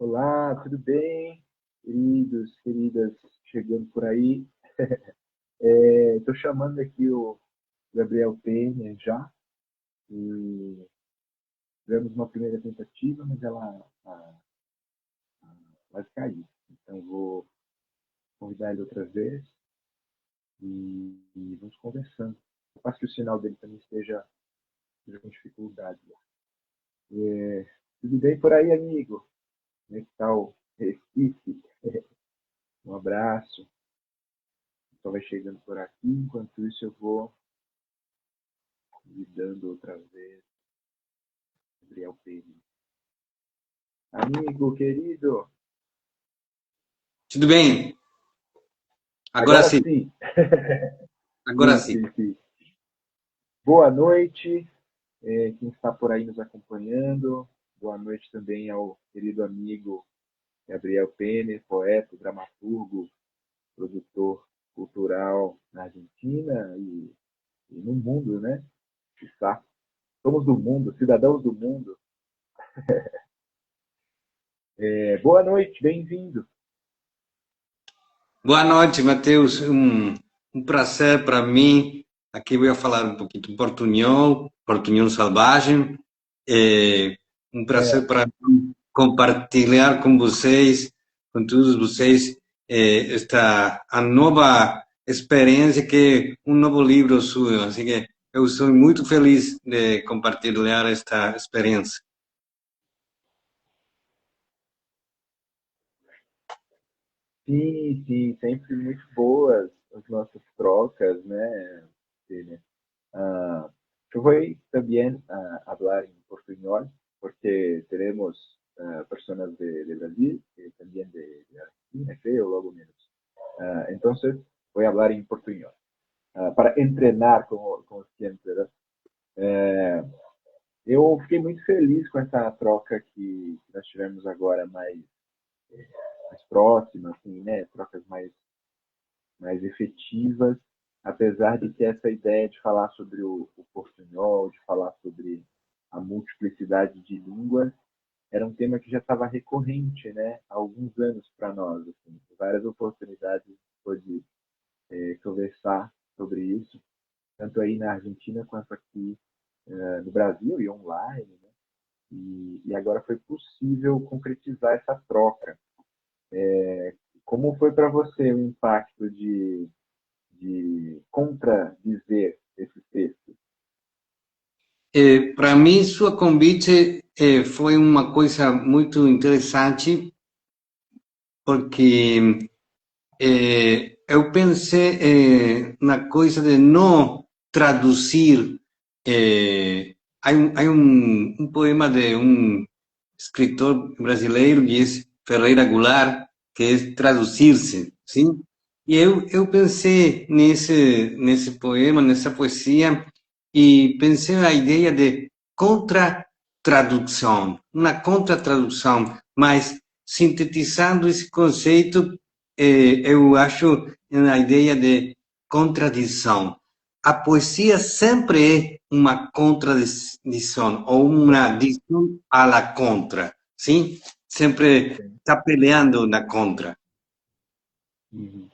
Olá, tudo bem? Queridos, queridas, chegando por aí. Estou chamando aqui o Gabriel Penha já. E tivemos uma primeira tentativa, mas ela vai cair. Então, vou convidar ele outra vez e vamos conversando. Eu faço que o sinal dele também esteja com dificuldade. Tudo bem por aí, amigo? Como é que está o Recife? Um abraço. Só vai chegando por aqui. Enquanto isso, eu vou convidando outra vez Gabriel Penha. Amigo querido, Tudo bem? Agora agora sim, sim. agora Sim, sim. sim, sim. Boa noite, quem está por aí nos acompanhando. Boa noite também ao querido amigo Gabriel Penha, poeta, dramaturgo, produtor cultural na Argentina e no mundo, né? Está. Somos do mundo, cidadãos do mundo. Boa noite, bem-vindo. Boa noite, Matheus. Um prazer para mim. Aqui vou falar um pouquinho portunhol, portunhol selvagem. É um prazer É, para mim compartilhar com vocês, com todos vocês, esta a nova experiência que um novo livro seu. Assim que eu sou muito feliz de compartilhar esta experiência. sim, sim, sempre muito boas as nossas trocas, né? Ah, yo voy también a hablar en portuñol porque tenemos personas de Brasil y también de Argentina, creo, luego menos. Entonces, voy a hablar en portuñol para entrenar, como sempre. Né? Eu fiquei muito feliz com essa troca que nós tivemos agora mais próxima, assim, né? Trocas mais efetivas, apesar de que essa ideia de falar sobre o portunhol, de falar sobre a multiplicidade de línguas, era um tema que já estava recorrente, né, há alguns anos para nós. Assim, várias oportunidades de conversar sobre isso, tanto aí na Argentina quanto aqui no Brasil e online. Né? E agora foi possível concretizar essa troca. Como foi para você o impacto de contradizer esse texto? Para mim, sua convite foi uma coisa muito interessante, porque eu pensei na coisa de não traduzir. Há um poema de um escritor brasileiro, que é Ferreira Goulart, que é traduzir-se, sim? E eu pensei nesse poema, nessa poesia, e pensei na ideia de contra-tradução, uma contra-tradução, mas sintetizando esse conceito, eu acho na ideia de contradição. A poesia sempre é uma contradição, ou uma dição à la contra, sim? Sempre está peleando na contra. Uhum.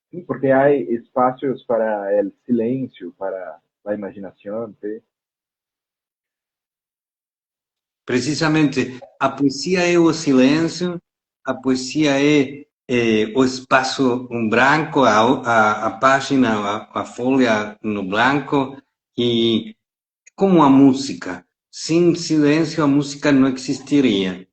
Sim, porque há espaços para o silêncio, para a imaginação. ¿Sí? Precisamente, a poesia é o silêncio, a poesia é o espaço em branco, a página, a folha no branco, e como a música. Sem silêncio, a música não existiria,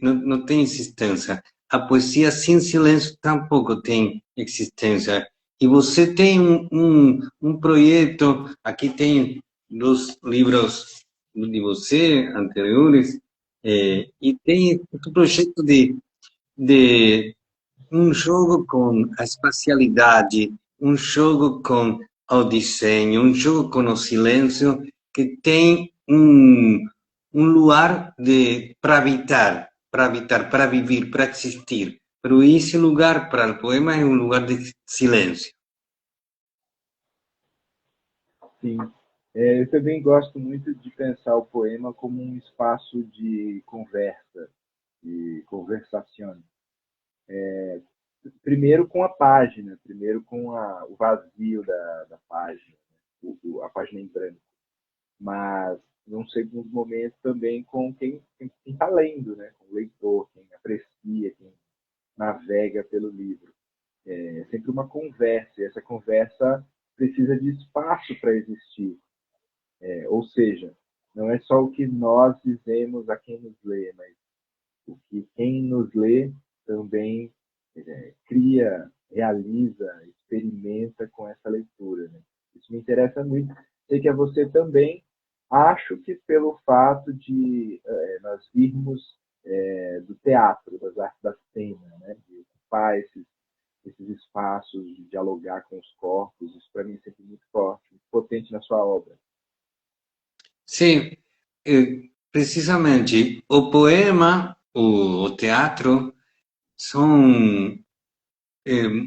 não tem existência. A poesia sem silêncio tampouco tem existência. E você tem um projeto, aqui tem dois livros de você, anteriores, e tem um projeto de um jogo com a espacialidade, um jogo com o desenho, um jogo com o silêncio, que tem um lugar para habitar, para viver, para existir. Pero esse lugar para o poema é um lugar de silêncio. Sim. Eu também gosto muito de pensar o poema como um espaço de conversa, de conversação. Primeiro com a página, primeiro com o vazio da página, a página em branco. Mas, num segundo momento, também com quem está lendo, né? Com o leitor, quem aprecia, quem navega pelo livro. É sempre uma conversa, e essa conversa precisa de espaço para existir. Ou seja, não é só o que nós dizemos a quem nos lê, mas o que quem nos lê também cria, realiza, experimenta com essa leitura. Né? Isso me interessa muito. Sei que a você também. Acho que pelo fato de nós virmos do teatro, das artes da cena, né? De ocupar esses espaços, de dialogar com os corpos, isso para mim é sempre muito forte, muito potente na sua obra. Sim, precisamente o poema, o teatro, são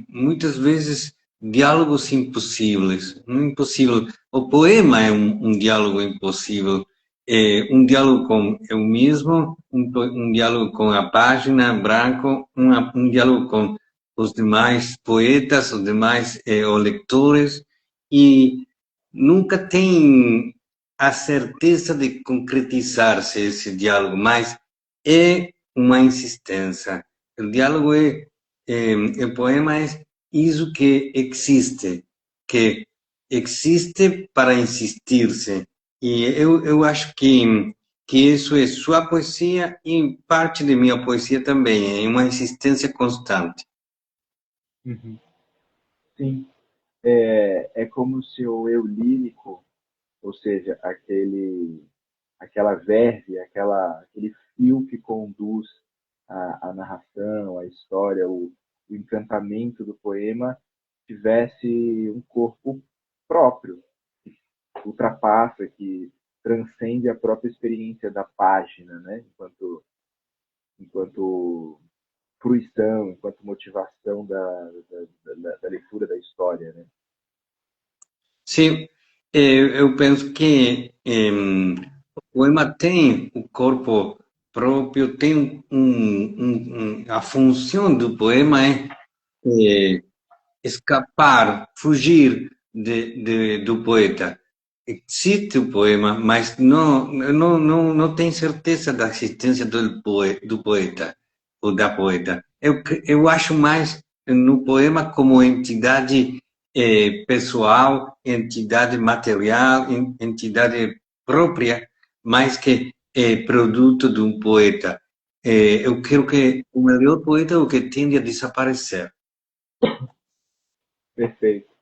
muitas vezes diálogos impossíveis. Não é impossível. O poema é um diálogo impossível. É um diálogo com eu mesmo, um diálogo com a página branco, um diálogo com os demais poetas, os demais os leitores, e nunca tem a certeza de concretizar-se esse diálogo, mas é uma insistência. O diálogo o poema é isso que existe para insistir-se. E eu acho que isso é sua poesia e parte de minha poesia também, é uma insistência constante. Uhum. Sim, é como se o eu lírico, ou seja, aquela verve, aquele fio que conduz a narração, a história, o encantamento do poema, tivesse um corpo próprio, que ultrapassa, que transcende a própria experiência da página, né? Enquanto fruição, enquanto motivação da leitura da história, né? Sim, eu penso que o poema tem o corpo próprio, tem a função do poema é escapar, fugir do poeta. Existe o poema, mas não tem certeza da existência do poeta ou da poeta. Eu acho mais no poema como entidade pessoal, entidade material, entidade própria, mais que produto de um poeta. Eu quero que o melhor poeta é o que tende a desaparecer. Perfeito,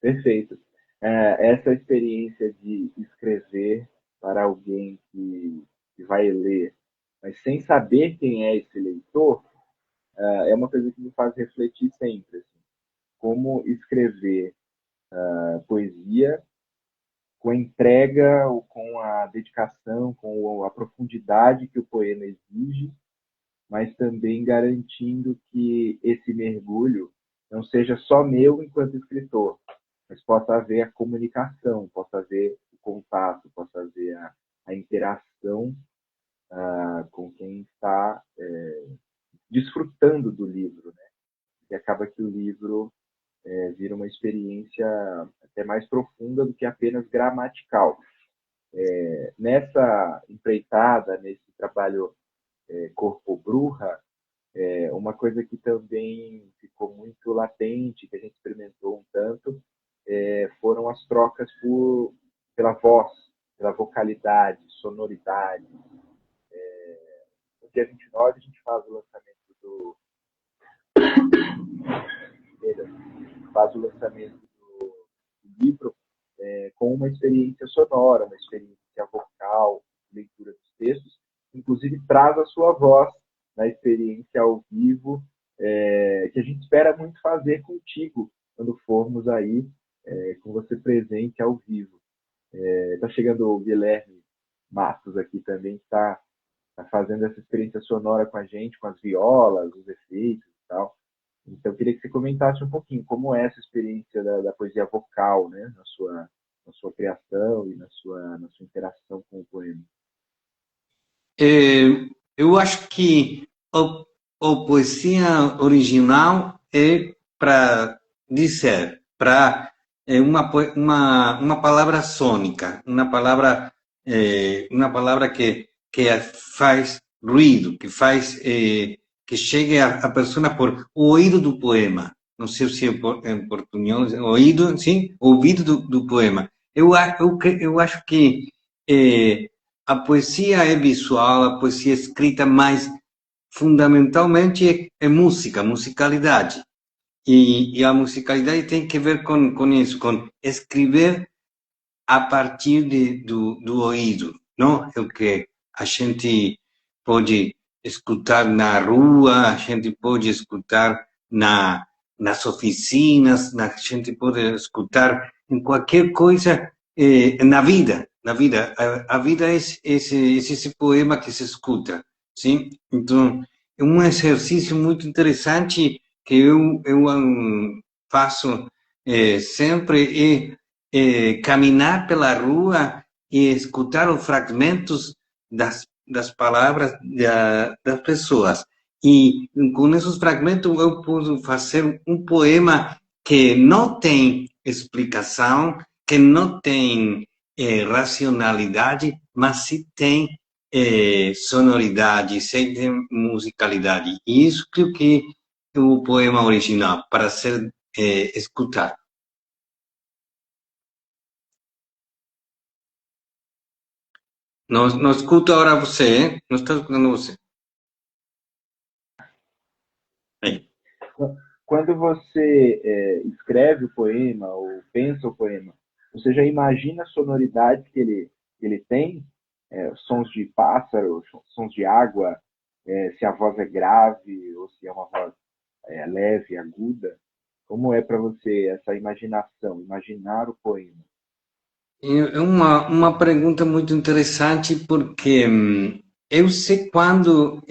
perfeito. Essa experiência de escrever para alguém que vai ler, mas sem saber quem é esse leitor, é uma coisa que me faz refletir sempre. Assim, como escrever poesia com a entrega, ou com a dedicação, com a profundidade que o poema exige, mas também garantindo que esse mergulho não seja só meu enquanto escritor, mas possa haver a comunicação, possa haver o contato, possa haver a interação com quem está desfrutando do livro, né? E acaba que o livro vira uma experiência até mais profunda do que apenas gramatical. Nessa empreitada, nesse trabalho Corpo Bruja, uma coisa que também ficou muito latente, que a gente experimentou um tanto, foram as trocas pela voz, pela vocalidade, sonoridade. No dia 29 a gente faz o lançamento do livro com uma experiência sonora, uma experiência vocal, leitura dos textos, inclusive traz a sua voz na experiência ao vivo, que a gente espera muito fazer contigo quando formos aí com você presente ao vivo. Está chegando o Guilherme Matos aqui também, que está fazendo essa experiência sonora com a gente, com as violas, os efeitos e tal. Então, eu queria que você comentasse um pouquinho como é essa experiência da poesia vocal, né, na sua criação e na sua interação com o poema. Eu acho que a poesia original é para dizer, para uma palavra sônica, uma palavra que faz ruído, que faz que chegue a pessoa por ouído do poema. Não sei se em portunhol, ouído, sim, ouvido do poema. Eu acho que a poesia é visual, a poesia é escrita, mas fundamentalmente é música, musicalidade. E a musicalidade tem que ver com isso, com escrever a partir do ouído, não? É o que a gente pode escutar na rua, a gente pode escutar nas oficinas, a gente pode escutar em qualquer coisa na vida. Na vida, a vida é esse poema que se escuta, sim? Então, é um exercício muito interessante que eu faço sempre caminhar pela rua e escutar os fragmentos das palavras das pessoas. E com esses fragmentos eu pude fazer um poema que não tem explicação, que não tem racionalidade, mas sim tem sonoridade, sim tem musicalidade. E isso creio que é o poema original, para ser escutado. Não escuto agora você, hein? Não estou escutando você. Aí. Quando você escreve o poema ou pensa o poema, você já imagina a sonoridade que ele tem? Sons de pássaro, sons de água, se a voz é grave ou se é uma voz leve, aguda? Como é para você essa imaginação, imaginar o poema? É uma pergunta muito interessante porque eu sei quando,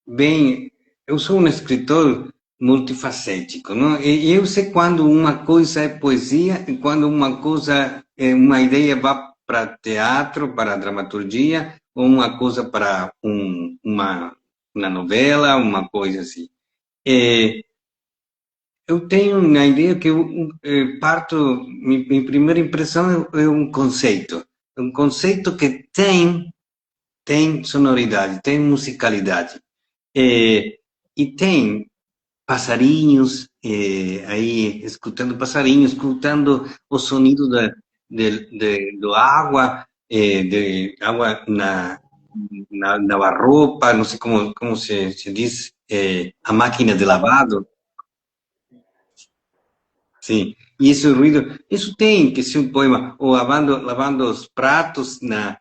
bem, eu sou um escritor multifacético, não? E eu sei quando uma coisa é poesia e quando uma coisa, uma ideia vai para teatro, para dramaturgia, ou uma coisa para uma novela, uma coisa assim. Eh, Eu tenho uma ideia que eu parto, minha primeira impressão é um conceito que tem sonoridade, tem musicalidade, e tem passarinhos, aí escutando passarinhos, escutando o sonido do água, de água na lavar-roupa, não sei como se diz, a máquina de lavado. Sim, e esse ruído, isso tem que ser um poema, ou lavando os pratos na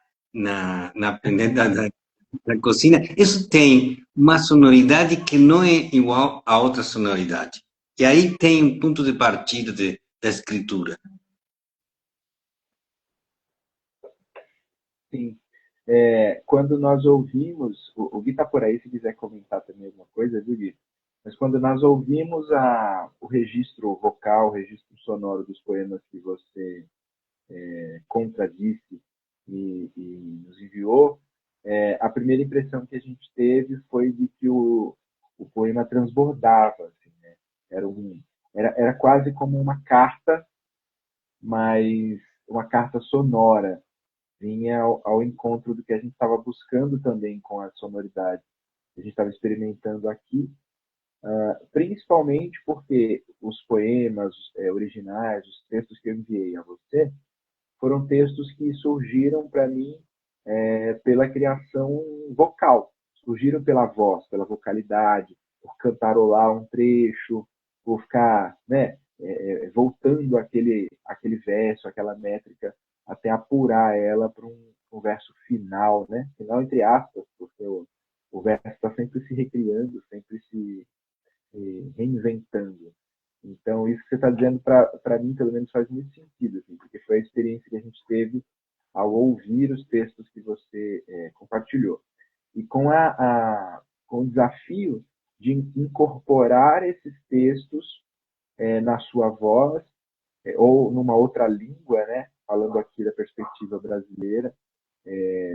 cozinha, isso tem uma sonoridade que não é igual a outra sonoridade. E aí tem um ponto de partida da escritura. Sim. Quando nós ouvimos, o Gui está por aí, se quiser comentar também alguma coisa, viu, Gui? Mas quando nós ouvimos o registro vocal, o registro sonoro dos poemas que você contradisse e nos enviou, a primeira impressão que a gente teve foi de que o poema transbordava, assim, né? Era quase como uma carta, mas uma carta sonora, vinha ao encontro do que a gente estava buscando também com a sonoridade que a gente estava experimentando aqui, principalmente porque os poemas originais, os textos que eu enviei a você, foram textos que surgiram para mim pela criação vocal, surgiram pela voz, pela vocalidade, por cantarolar um trecho, por ficar, né, voltando aquele verso, aquela métrica, até apurar ela para um verso final, né? Final entre aspas, porque o verso está sempre se recriando, sempre se reinventando. Então, isso que você está dizendo, para mim, pelo menos, faz muito sentido, assim, porque foi a experiência que a gente teve ao ouvir os textos que você compartilhou. E com o desafio de incorporar esses textos na sua voz, ou numa outra língua, né? Falando aqui da perspectiva brasileira,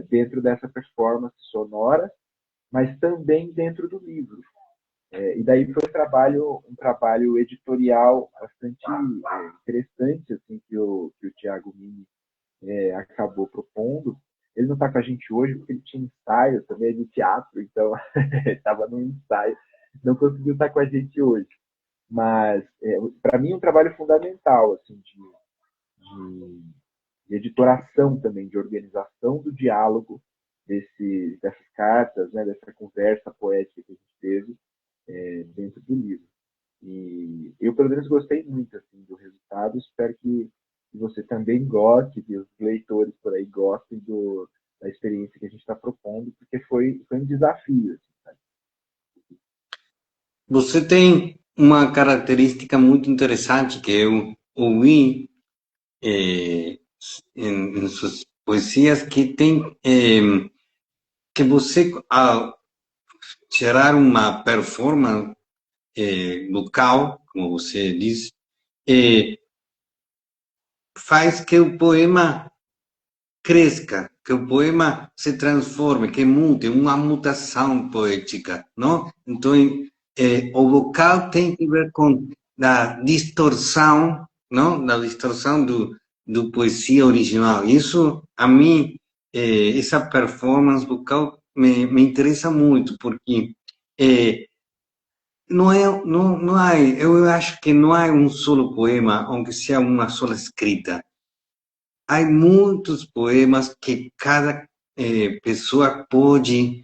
dentro dessa performance sonora, mas também dentro do livro. E daí foi um trabalho editorial bastante interessante assim, que o Thiago Mini acabou propondo. Ele não está com a gente hoje porque ele tinha ensaio também de teatro, então estava no ensaio, não conseguiu estar com a gente hoje. Mas, para mim, um trabalho fundamental assim, de editoração também, de organização do diálogo dessas cartas, né, dessa conversa poética que a gente teve dentro do livro. E eu, pelo menos, gostei muito assim, do resultado. Espero que você também goste, que os leitores por aí gostem da experiência que a gente está propondo, porque foi um desafio. Assim, sabe? Você tem uma característica muito interessante que eu ouvi eh, em suas poesias, que tem que você, ao gerar uma performance local, como você diz, eh, faz que o poema cresça, que o poema se transforme, que mude, uma mutação poética, não? Então, o vocal tem que ver com a distorção, não? Da distorção do poesia original. Isso, a mim, essa performance vocal me interessa muito, porque não há, eu acho que não há um solo poema, aunque seja uma sola escrita. Há muitos poemas que cada pessoa pode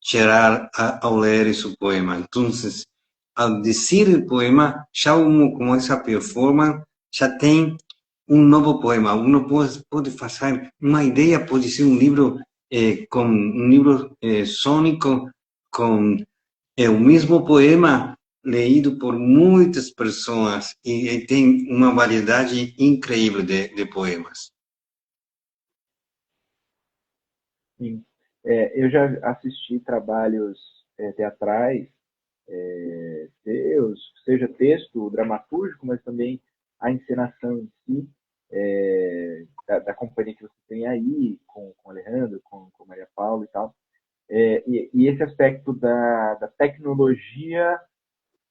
gerar ao ler esse poema. Então, ao dizer o poema, já com essa performance, já tem um novo poema. Uno pode fazer uma ideia, pode ser um livro com um livro sônico, com o mesmo poema leído por muitas pessoas e tem uma variedade incrível de poemas. Sim. Eu já assisti trabalhos teatrais seus, seja texto dramatúrgico, mas também a encenação em si, da companhia que você tem aí, com o Alejandro, com Maria Paula e tal. E esse aspecto da tecnologia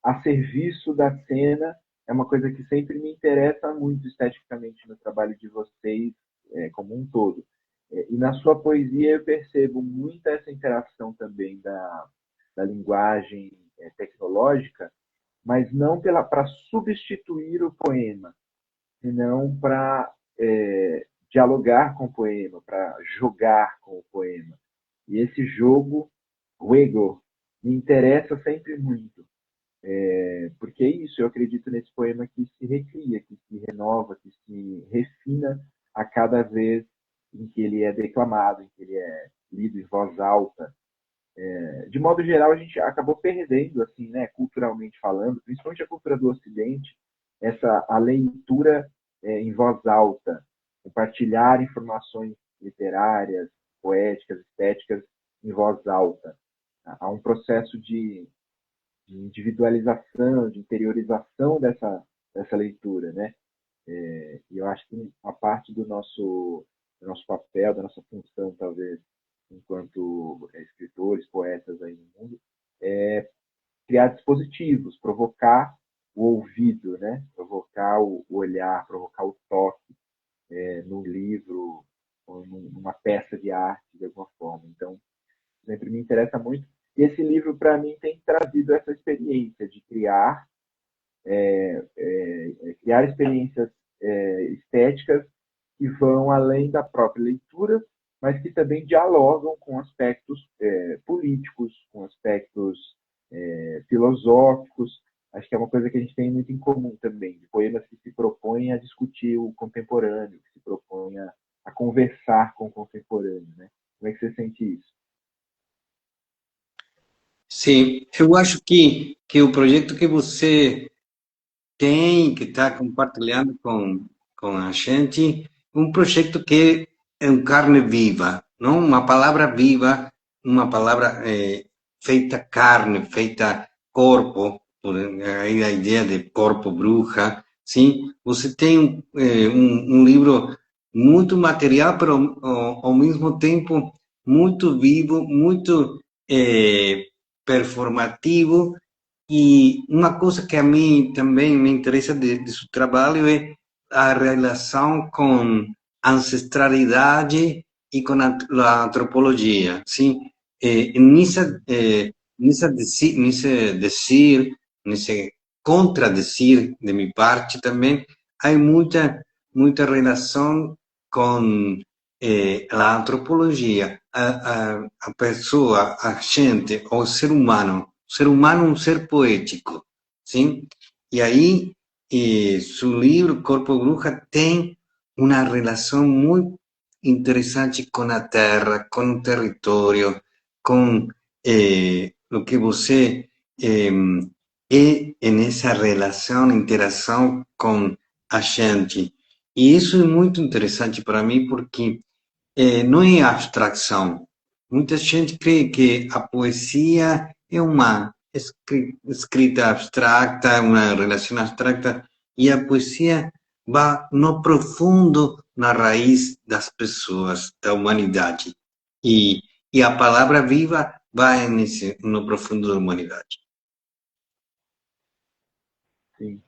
a serviço da cena é uma coisa que sempre me interessa muito esteticamente no trabalho de vocês como um todo. E na sua poesia eu percebo muito essa interação também da linguagem tecnológica, mas não para substituir o poema, senão para dialogar com o poema, para jogar com o poema. E esse jogo, o ego, me interessa sempre muito. Porque é isso, eu acredito nesse poema que se recria, que se renova, que se refina a cada vez em que ele é declamado, em que ele é lido em voz alta. De modo geral, a gente acabou perdendo, assim, né, culturalmente falando, principalmente a cultura do Ocidente, a leitura em voz alta, compartilhar informações literárias, poéticas, estéticas em voz alta. Há um processo de individualização, de interiorização dessa leitura, né? E eu acho que uma parte do nosso papel, da nossa função, talvez, enquanto escritores, poetas aí no mundo, é criar dispositivos, provocar o ouvido, né? Provocar o olhar, provocar o toque no livro, ou numa peça de arte, de alguma forma. Então, sempre me interessa muito. E esse livro, para mim, tem trazido essa experiência de criar experiências estéticas que vão além da própria leitura, mas que também dialogam com aspectos políticos, com aspectos filosóficos. Acho que é uma coisa que a gente tem muito em comum também, de poemas que se propõem a discutir o contemporâneo, que se propõem a conversar com o contemporâneo. Né? Como é que você sente isso? Sim, eu acho que o projeto que você tem, que está compartilhando com a gente, um projeto que é um carne viva, não? Uma palavra viva, uma palavra feita carne, feita corpo, por aí a ideia de corpo bruxa, sim? Você tem um livro muito material, mas ao mesmo tempo muito vivo, muito performativo. E uma coisa que a mim também me interessa de seu trabalho é a relação com ancestralidade e com a antropologia, sim? Nesse contradizer de minha parte também, há muita relação com a antropologia, a pessoa, a gente, o ser humano é um ser poético, sim? E aí, seu livro, Corpo Bruxa, tem uma relação muito interessante com a terra, com o território, com o que você nessa relação, interação com a gente. E isso é muito interessante para mim, porque não é abstração. Muita gente crê que a poesia é uma escrita abstrata, uma relação abstrata, e a poesia vai no profundo, na raiz das pessoas, da humanidade. E, e a palavra viva vai no profundo da humanidade. Sim.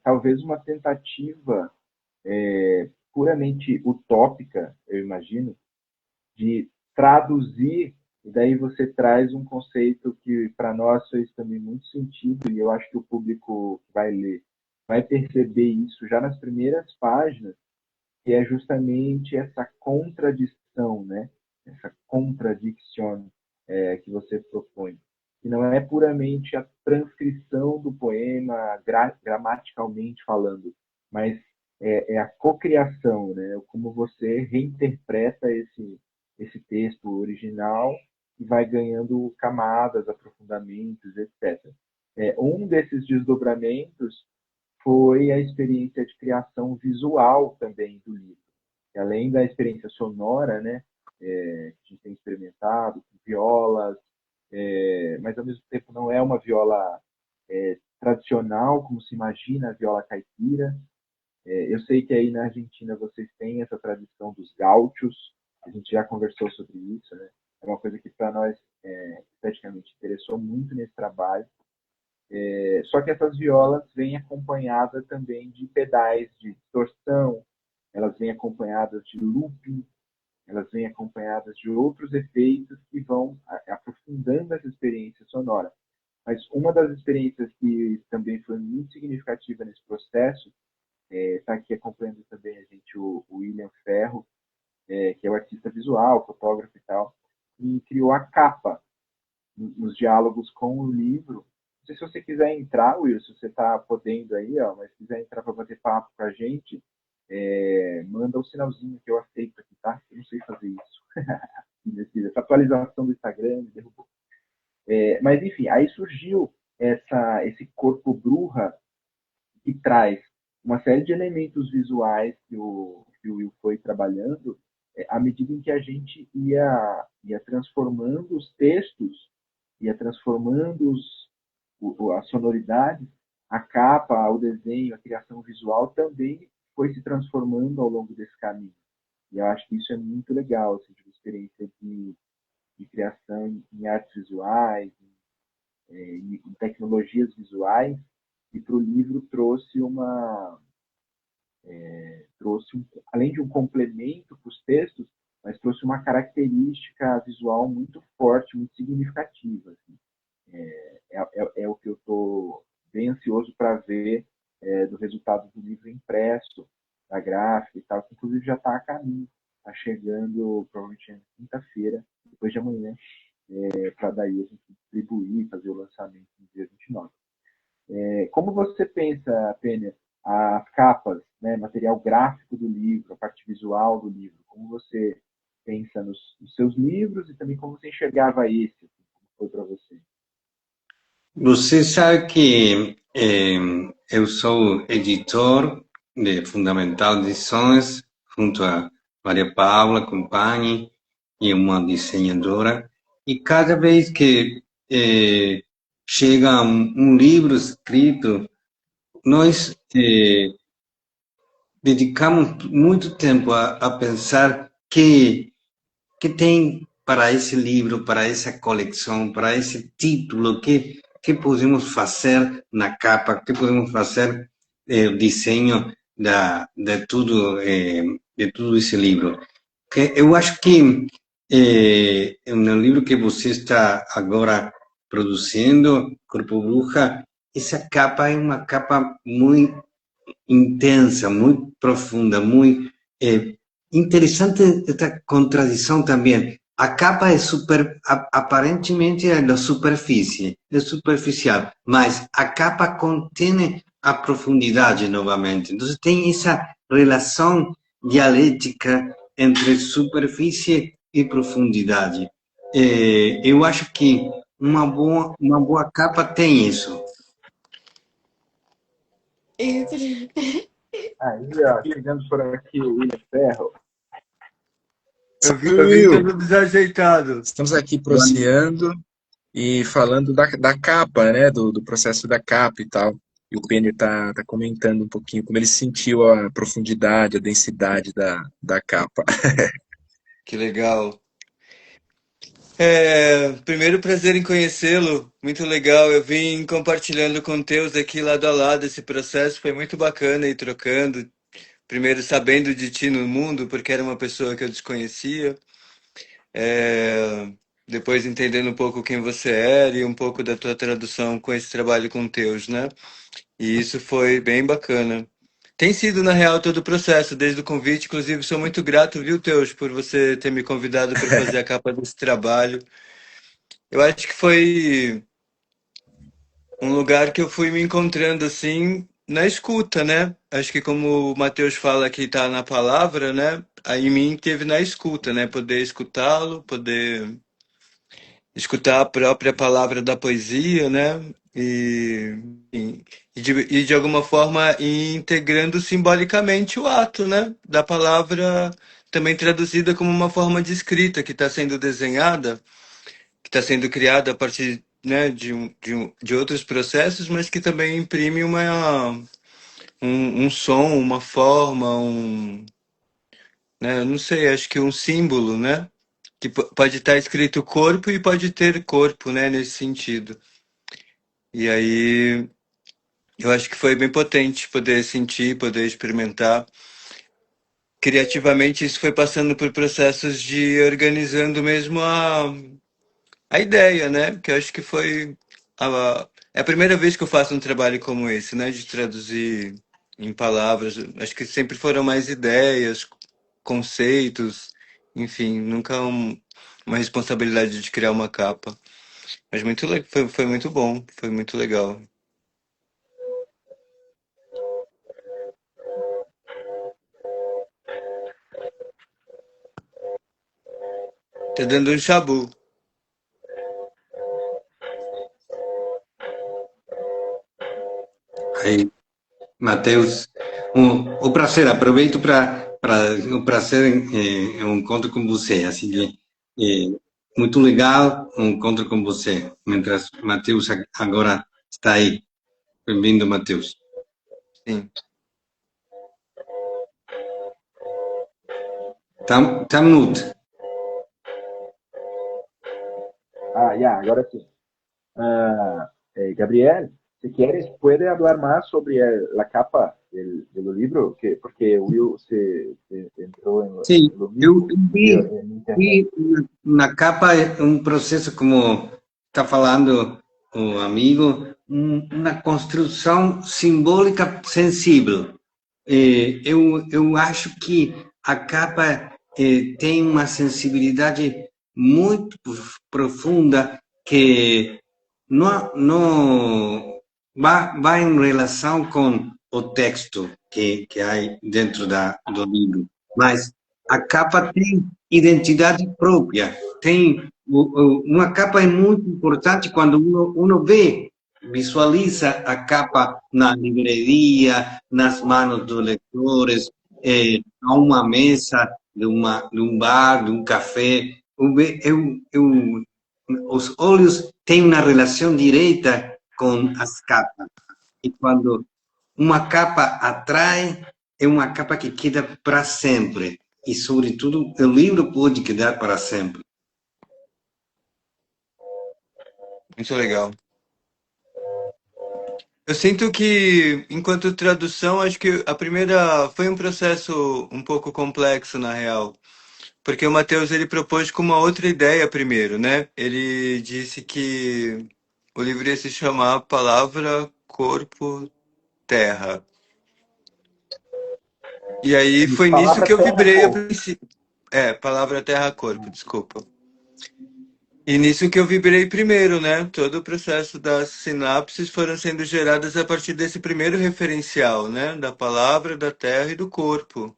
Talvez uma tentativa puramente utópica, eu imagino, de traduzir, e daí você traz um conceito que para nós fez também muito sentido, e eu acho que o público que vai ler vai perceber isso já nas primeiras páginas, que é justamente essa contradição, né? Essa contradiction que você propõe, que não é puramente a transcrição do poema gramaticalmente falando, mas é a cocriação, né? Como você reinterpreta esse texto original e vai ganhando camadas, aprofundamentos, etc. Um desses desdobramentos foi a experiência de criação visual também do livro. E além da experiência sonora, né, que a gente tem experimentado com violas, mas ao mesmo tempo não é uma viola tradicional, como se imagina a viola caipira. Eu sei que aí na Argentina vocês têm essa tradição dos gaúchos, a gente já conversou sobre isso, né? É uma coisa que para nós esteticamente interessou muito nesse trabalho. Só que essas violas vêm acompanhadas também de pedais de distorção, elas vêm acompanhadas de looping, elas vêm acompanhadas de outros efeitos que vão aprofundando essa experiência sonora. Mas uma das experiências que também foi muito significativa nesse processo, está aqui acompanhando também a gente o William Ferro, que é o artista visual, fotógrafo e tal, e criou a capa nos diálogos com o livro. Não sei se você quiser entrar, Will, se você está podendo aí, ó, mas se quiser entrar para bater papo com a gente, manda um sinalzinho que eu aceito aqui, tá? Eu não sei fazer isso. Essa atualização do Instagram me derrubou. Mas, enfim, aí surgiu esse corpo bruxa que traz uma série de elementos visuais que o Will foi trabalhando à medida em que a gente ia transformando os textos, ia transformando as sonoridades, a capa, o desenho, a criação visual também foi se transformando ao longo desse caminho. E eu acho que isso é muito legal, assim, tipo, experiência de criação em artes visuais, em tecnologias visuais, e para o livro além de um complemento para os textos, mas trouxe uma característica visual muito forte, muito significativa. Assim. É o que eu estou bem ansioso para ver do resultado do livro impresso, da gráfica e tal, que inclusive já está a caminho, está chegando provavelmente na quinta-feira, depois de amanhã, para daí a gente distribuir, fazer o lançamento no dia 29. Como você pensa, Pênia, as capas, né, material gráfico do livro, a parte visual do livro, como você pensa nos seus livros e também como você enxergava esse, como foi para você? Você sabe que eu sou editor de Fundamental Edições, junto a Maria Paula Compagni e uma desenhadora, e cada vez que chega um livro escrito, nós dedicamos muito tempo a pensar que tem para esse livro, para essa coleção, para esse título, que podemos fazer na capa, que podemos fazer o desenho de tudo esse livro. Que eu acho que no livro que você está agora produzindo, Corpo Bruxa, essa capa é uma capa muito intensa, muito profunda, muito interessante esta contradição também. A capa é aparentemente é da superfície, é superficial, mas a capa contém a profundidade novamente. Então tem essa relação dialética entre superfície e profundidade. Eu acho que uma boa capa tem isso. Aí, ó, chegando por aqui o William Ferro. Eu vim Will, todo desajeitado. estamos aqui proseando e falando da capa, né? Do processo da capa e tal. E o Penny tá comentando um pouquinho como ele sentiu a profundidade, a densidade da capa. Que legal. Primeiro prazer em conhecê-lo, muito legal. Eu vim compartilhando com o Teus aqui lado a lado esse processo, foi muito bacana ir trocando. Primeiro sabendo de ti no mundo, porque era uma pessoa que eu desconhecia. É, Depois entendendo um pouco quem você era e um pouco da tua tradução com esse trabalho com Teus, né? E isso foi bem bacana. Tem sido, na real, todo o processo, desde o convite. Inclusive, sou muito grato, viu, Teus, por você ter me convidado para fazer a capa desse trabalho. Eu acho que foi um lugar que eu fui me encontrando assim na escuta, né? Acho que como o Mateus fala que tá na palavra, né? Aí em mim teve na escuta, né? Poder escutá-lo, poder escutar a própria palavra da poesia, né? E de alguma forma ir integrando simbolicamente o ato, né? Da palavra também traduzida como uma forma de escrita que está sendo desenhada, que está sendo criada a partir, né, de outros processos, mas que também imprime um som, uma forma, né, eu não sei, acho que um símbolo, né, que pode estar escrito corpo e pode ter corpo, né, nesse sentido. E aí eu acho que foi bem potente poder sentir, poder experimentar. Criativamente isso foi passando por processos de organizando mesmo a ideia, né? Que eu acho que foi é a primeira vez que eu faço um trabalho como esse, né? De traduzir em palavras. Acho que sempre foram mais ideias, conceitos, enfim, nunca uma responsabilidade de criar uma capa. Mas foi muito bom, foi muito legal. Tá dando um chabu. Aí, Matheus, o prazer, aproveito para o prazer em um encontro com você, assim que muito legal um encontro com você, mientras Matheus agora está aí. Bem-vindo, Matheus. Sim. Tá mute. Ya, ahora sí. Gabriel, si quieres, puede hablar más sobre la capa del libro, porque Will se entró Sim, en lo eu mismo en internet. vi na capa um processo, como está falando o amigo, uma construção simbólica sensível. Eu acho que a capa tem uma sensibilidade muito profunda que não vai em relação com o texto que há dentro do livro, mas a capa tem identidade própria. Uma capa é muito importante quando uno vê, visualiza a capa na livraria, nas mãos dos leitores, a uma mesa de um bar, de um café. Os olhos têm uma relação direta com as capas. E quando uma capa atrai, é uma capa que queda para sempre. E, sobretudo, o livro pode quedar para sempre. Muito legal. Eu sinto que, enquanto tradução, acho que a primeira foi um processo um pouco complexo, na real. Porque o Matheus ele propôs com uma outra ideia primeiro, né? Ele disse que o livro ia se chamar Palavra, Corpo, Terra. E aí Isso, foi nisso palavra que eu terra vibrei a corpo. princípio. É, palavra, terra, corpo, desculpa. E nisso que eu vibrei primeiro, né? Todo o processo das sinapses foram sendo geradas a partir desse primeiro referencial, né? Da palavra, da terra e do corpo.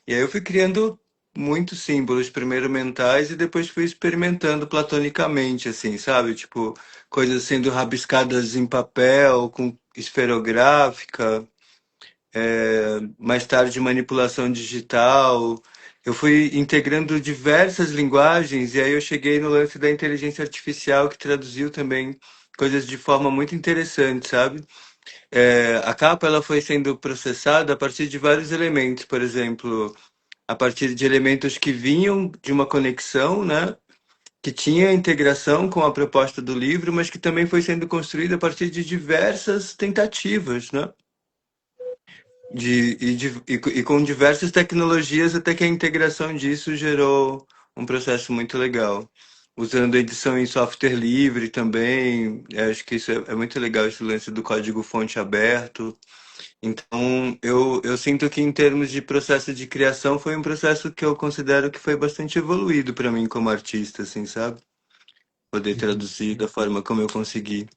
E aí eu fui criando muitos símbolos, primeiro mentais e depois fui experimentando platonicamente, assim, sabe? Tipo, coisas sendo rabiscadas em papel, com esferográfica, mais tarde manipulação digital. Eu fui integrando diversas linguagens e aí eu cheguei no lance da inteligência artificial que traduziu também coisas de forma muito interessante, sabe? A capa ela foi sendo processada a partir de vários elementos, por exemplo, a partir de elementos que vinham de uma conexão, né? Que tinha integração com a proposta do livro, mas que também foi sendo construída a partir de diversas tentativas, né? E com diversas tecnologias, até que a integração disso gerou um processo muito legal. Usando edição em software livre também, acho que isso é muito legal, esse lance do código-fonte aberto. Então, eu sinto que em termos de processo de criação, foi um processo que eu considero que foi bastante evoluído para mim como artista, assim, sabe? Poder Uhum. traduzir da forma como eu consegui.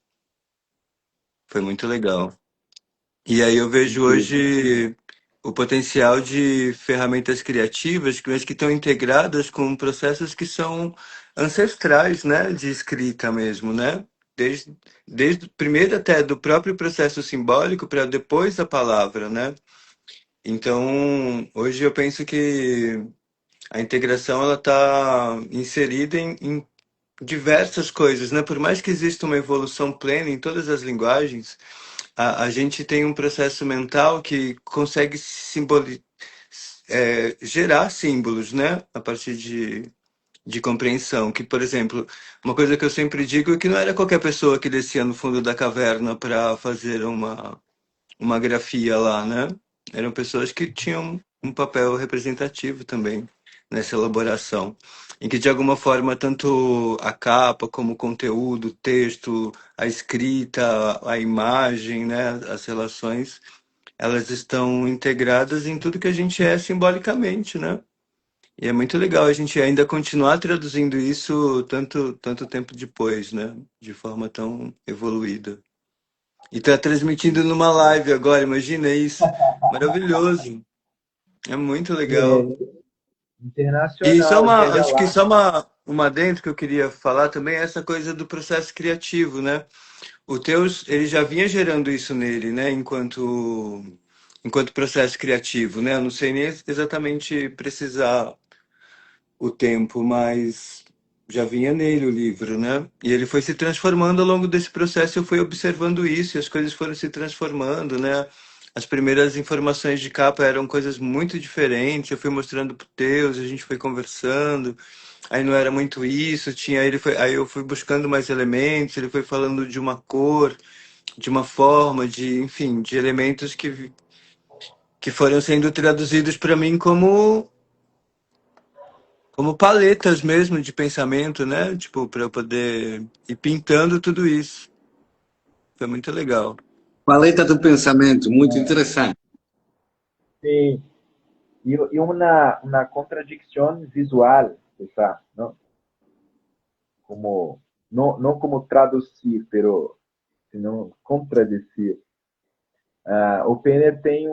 Foi muito legal. E aí eu vejo Incrível. hoje o potencial de ferramentas criativas, mas que estão integradas com processos que são ancestrais, né, de escrita mesmo, né? Desde, desde primeiro até do próprio processo simbólico para depois a palavra, né? Então, hoje eu penso que a integração ela está inserida em diversas coisas, né? Por mais que exista uma evolução plena em todas as linguagens, a gente tem um processo mental que consegue gerar símbolos, né? A partir de compreensão. Que, por exemplo, uma coisa que eu sempre digo é que não era qualquer pessoa que descia no fundo da caverna para fazer uma grafia lá, né? Eram pessoas que tinham um papel representativo também nessa elaboração, em que de alguma forma tanto a capa como o conteúdo, o texto, a escrita, a imagem, né, as relações, elas estão integradas em tudo que a gente é simbolicamente, né? E é muito legal a gente ainda continuar traduzindo isso tanto tempo depois, né? De forma tão evoluída. E tá transmitindo numa live agora, imagina isso. Maravilhoso. É muito legal. É, E internacional, veja acho que lá. só uma dentro que eu queria falar também é essa coisa do processo criativo, né? O Teus, ele já vinha gerando isso nele, né? Enquanto processo criativo, né? Eu não sei nem exatamente precisar o tempo, mas já vinha nele o livro, né? E ele foi se transformando ao longo desse processo, eu fui observando isso, e as coisas foram se transformando, né? As primeiras informações de capa eram coisas muito diferentes, eu fui mostrando pro Teus, a gente foi conversando, aí não era muito isso, aí eu fui buscando mais elementos, ele foi falando de uma cor, de uma forma, enfim, de elementos que foram sendo traduzidos para mim como paletas mesmo de pensamento, né? Tipo, para eu poder ir pintando tudo isso. Foi muito legal. Paleta do pensamento, muito interessante. Sí. Y una contradicción visual, quizá, ¿no? Como, no como traducir, pero sino contradecir. O Penner tem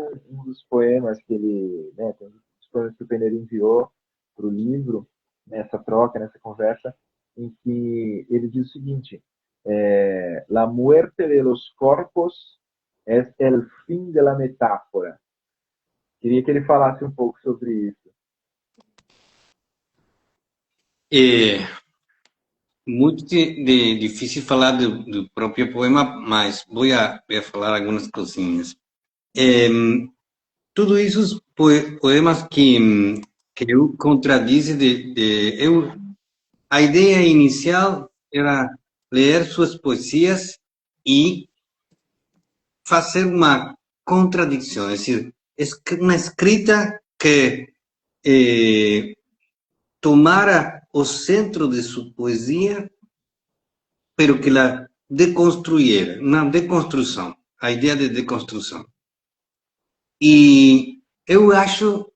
dos poemas que ele, né, tem um dos poemas que o Penner enviou para o livro, nessa troca, nessa conversa, em que ele diz o seguinte: La muerte de los corpos es el fin de la metáfora. Queria que ele falasse um pouco sobre isso. É muito difícil falar do próprio poema, mas vou a falar algumas coisinhas. É, tudo isso poemas que eu contradize a ideia inicial era ler suas poesias e fazer uma contradição, é decir, uma escrita que tomara o centro de sua poesia, pero que la deconstruyera, uma deconstrução, a ideia de deconstrução. E eu acho,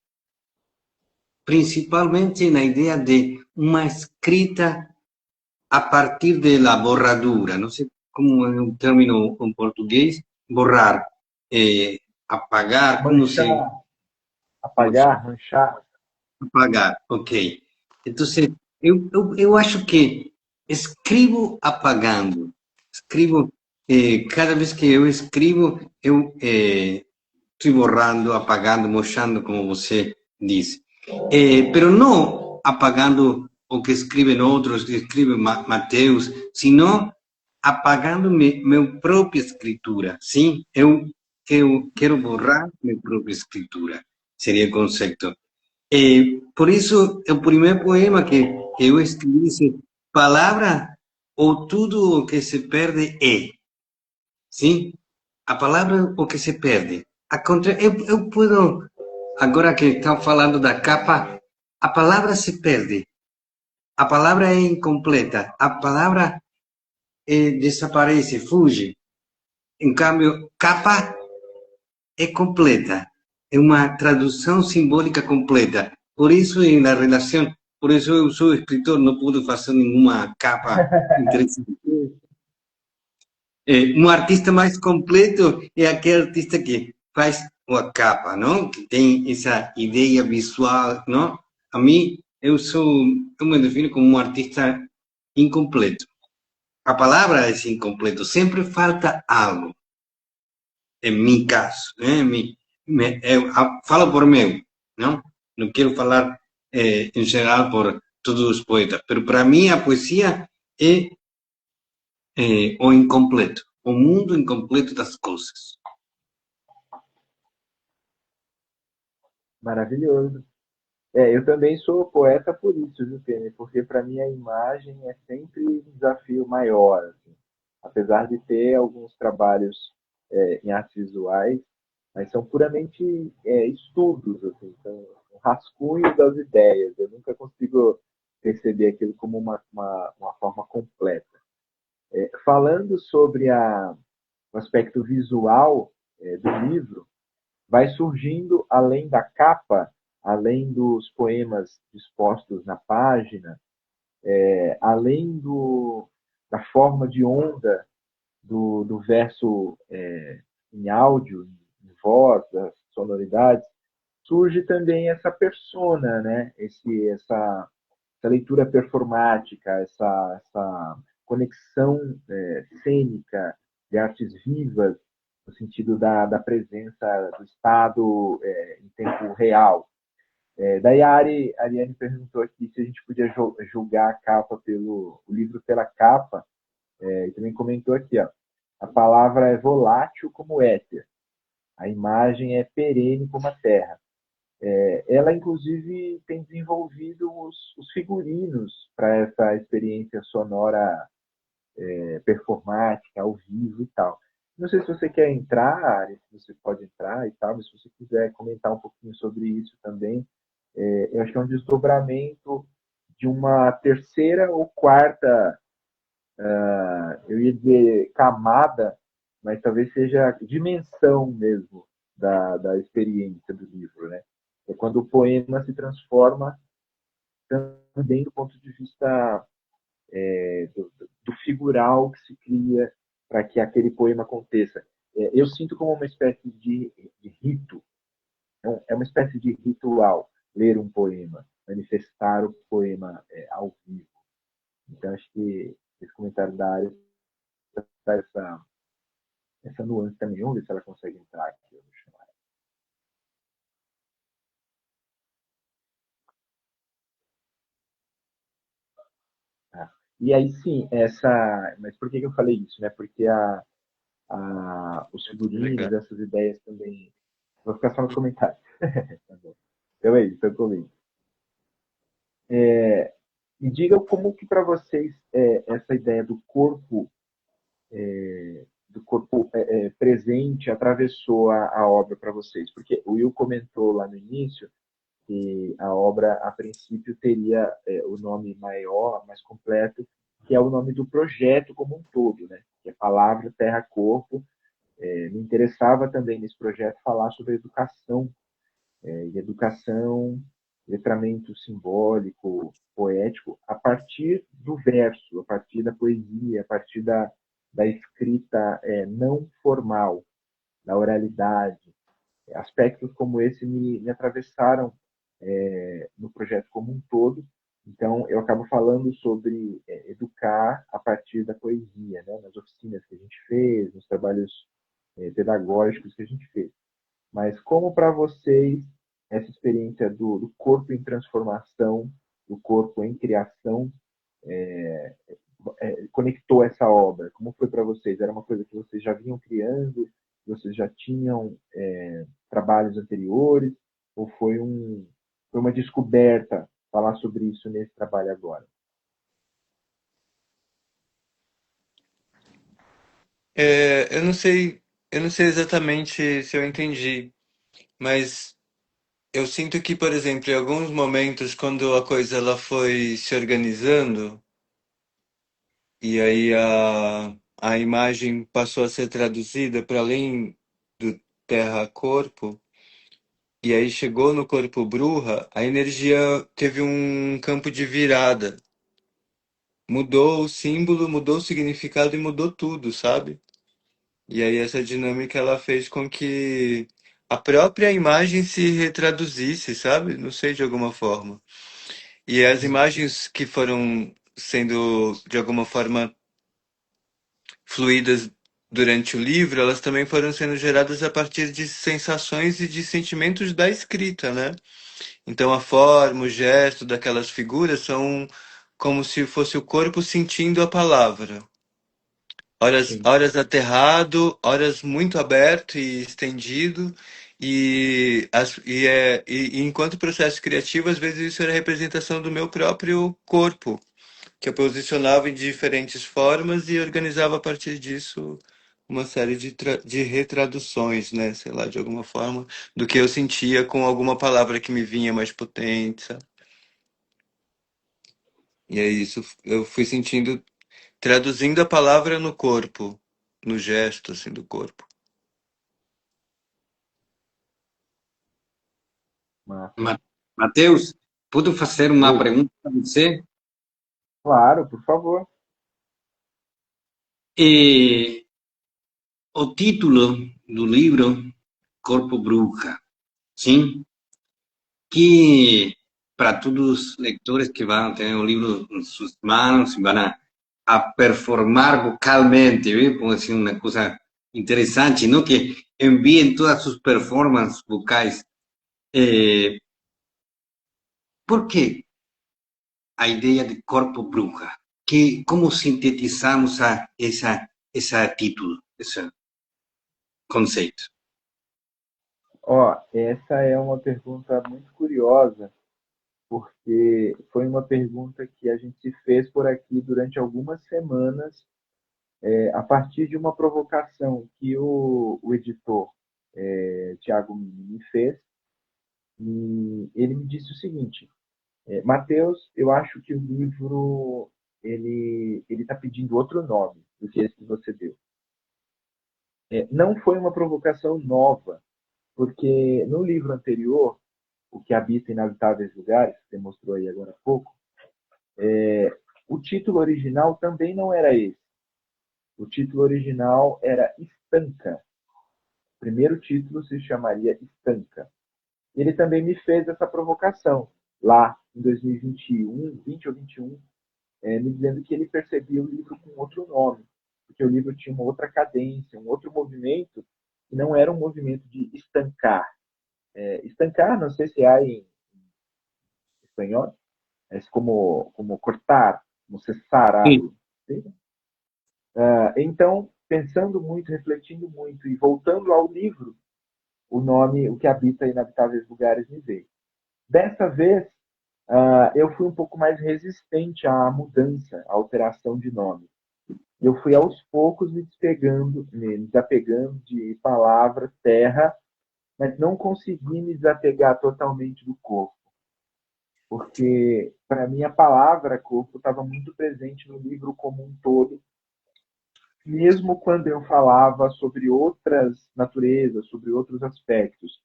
principalmente na ideia de uma escrita a partir da borradura, não sei como é o término em português, borrar, apagar, como se... Manchar, apagar, manchar. Apagar, ok. Então, eu acho que escrevo apagando. Escrevo, cada vez que eu escrevo, eu estou borrando, apagando, mochando, como você disse. Pero não apagando o que escrevem outros, que escreve Mateus, senão apagando minha própria escritura. Sim, eu quero borrar minha própria escritura. Seria o conceito. Por isso, o primeiro poema que eu escrevi disse: palavra ou tudo o que se perde é. Sim? A palavra o que se perde. Eu puedo, agora que estão falando da capa, a palavra se perde. A palavra é incompleta. A palavra desaparece, fuge. Em cambio, capa é completa. É uma tradução simbólica completa. Por isso, na relação, por isso eu sou escritor, não pude fazer nenhuma capa interessante. Um artista mais completo é aquele artista que faz a capa, não? Que tem essa ideia visual, não? A mim, eu me defino como um artista incompleto. A palavra é incompleto, sempre falta algo. Em meu caso, né? Eu falo por meu, não quero falar em geral por todos os poetas, mas para mim a poesia é o incompleto, o mundo incompleto das coisas. Maravilhoso. Eu também sou poeta por isso, viu, Penny? Porque para mim a imagem é sempre um desafio maior. Assim. Apesar de ter alguns trabalhos em artes visuais, mas são puramente estudos, assim, são um rascunho das ideias. Eu nunca consigo perceber aquilo como uma forma completa. Falando sobre o aspecto visual do livro, vai surgindo, além da capa, além dos poemas dispostos na página, além da forma de onda do verso em áudio, em voz, das sonoridades, surge também essa persona, né? Essa leitura performática, essa conexão cênica de artes vivas, no sentido da presença do Estado em tempo real. Daí a Ariane perguntou aqui se a gente podia julgar a capa o livro pela capa, e também comentou aqui, ó, a palavra é volátil como éter, a imagem é perene como a terra. Ela, inclusive, tem desenvolvido os figurinos para essa experiência sonora performática, ao vivo e tal. Não sei se você quer entrar, Ari, se você pode entrar e tal, mas se você quiser comentar um pouquinho sobre isso também, eu acho que é um desdobramento de uma terceira ou quarta, eu ia dizer camada, mas talvez seja dimensão mesmo da experiência do livro, né? É quando o poema se transforma também do ponto de vista do figural que se cria para que aquele poema aconteça. Eu sinto como uma espécie de rito, é uma espécie de ritual ler um poema, manifestar o poema ao vivo. Então, acho que esse comentário da área dá essa nuance também. Vamos ver se ela consegue entrar aqui. Eu vou chamar. E aí, sim, mas por que eu falei isso? Né? Porque os figurinos, Legal. essas ideias também Vou ficar só nos comentários. Tá bom. Então é isso, eu comento. Me diga como que para vocês essa ideia do corpo presente atravessou a obra para vocês, porque o Will comentou lá no início que a obra, a princípio, teria o nome maior, mais completo, que é o nome do projeto como um todo, né? Que é Palavra, Terra, Corpo. Me interessava também nesse projeto falar sobre educação, e educação, letramento simbólico, poético, a partir do verso, a partir da poesia, a partir da escrita não formal, da oralidade. Aspectos como esse me atravessaram no projeto como um todo. Então, eu acabo falando sobre educar a partir da poesia, né? Nas oficinas que a gente fez, nos trabalhos pedagógicos que a gente fez. Mas como para vocês essa experiência do corpo em transformação, do corpo em criação, conectou essa obra? Como foi para vocês? Era uma coisa que vocês já vinham criando? Vocês já tinham trabalhos anteriores? Ou foi uma descoberta falar sobre isso nesse trabalho agora? Eu não sei exatamente se eu entendi, mas eu sinto que, por exemplo, em alguns momentos, quando a coisa ela foi se organizando, e aí a imagem passou a ser traduzida para além do terra-corpo, e aí chegou no corpo bruxa, a energia teve um campo de virada. Mudou o símbolo, mudou o significado e mudou tudo, sabe? E aí essa dinâmica ela fez com que a própria imagem se retraduzisse, sabe? Não sei, de alguma forma. E as imagens que foram sendo de alguma forma fluídas durante o livro, elas também foram sendo geradas a partir de sensações e de sentimentos da escrita, né? Então a forma, o gesto daquelas figuras são como se fosse o corpo sentindo a palavra. Horas, Sim. horas aterrado, horas muito aberto e estendido, e enquanto processo criativo, às vezes isso era a representação do meu próprio corpo, que eu posicionava em diferentes formas e organizava a partir disso uma série de retraduções, né? Sei lá, de alguma forma, do que eu sentia com alguma palavra que me vinha mais potente, sabe? E é isso, eu fui sentindo, traduzindo a palavra no corpo, no gesto, assim, do corpo. Massa. Mateus, posso fazer uma Oi. pergunta para você? Claro, por favor. Eh, o título do livro, Corpo Bruxa, sim? Que para todos os leitores que vão ter o livro em suas mãos e vão a performar vocalmente, ¿ve? Como decir una cosa interesante, ¿no? Que envíen todas sus performances vocais. Eh, ¿Por qué a ideia de corpo bruxa? Que, como sintetizamos essa título, esse conceito? Ó, essa é uma pergunta muito curiosa, porque foi uma pergunta que a gente se fez por aqui durante algumas semanas, a partir de uma provocação que o editor Tiago me fez, e ele me disse o seguinte: Mateus, eu acho que o livro ele está pedindo outro nome do que esse que você deu. Não foi uma provocação nova, porque no livro anterior, O que habita inabitáveis lugares, que você mostrou aí agora há pouco, o título original também não era esse. O título original era Estanca. O primeiro título se chamaria Estanca. Ele também me fez essa provocação lá em 2021, 20 ou 21, me dizendo que ele percebia o livro com outro nome, porque o livro tinha uma outra cadência, um outro movimento, que não era um movimento de estancar. Estancar, não sei se há em espanhol, é como cortar, como cessar Sim. algo. Então, pensando muito, refletindo muito e voltando ao livro, o nome, o que habita inabitáveis lugares me veio. Dessa vez, eu fui um pouco mais resistente à mudança, à alteração de nome. Eu fui aos poucos me desapegando de palavra, terra, mas não consegui me desapegar totalmente do corpo, porque para mim a palavra corpo estava muito presente no livro como um todo, mesmo quando eu falava sobre outras naturezas, sobre outros aspectos.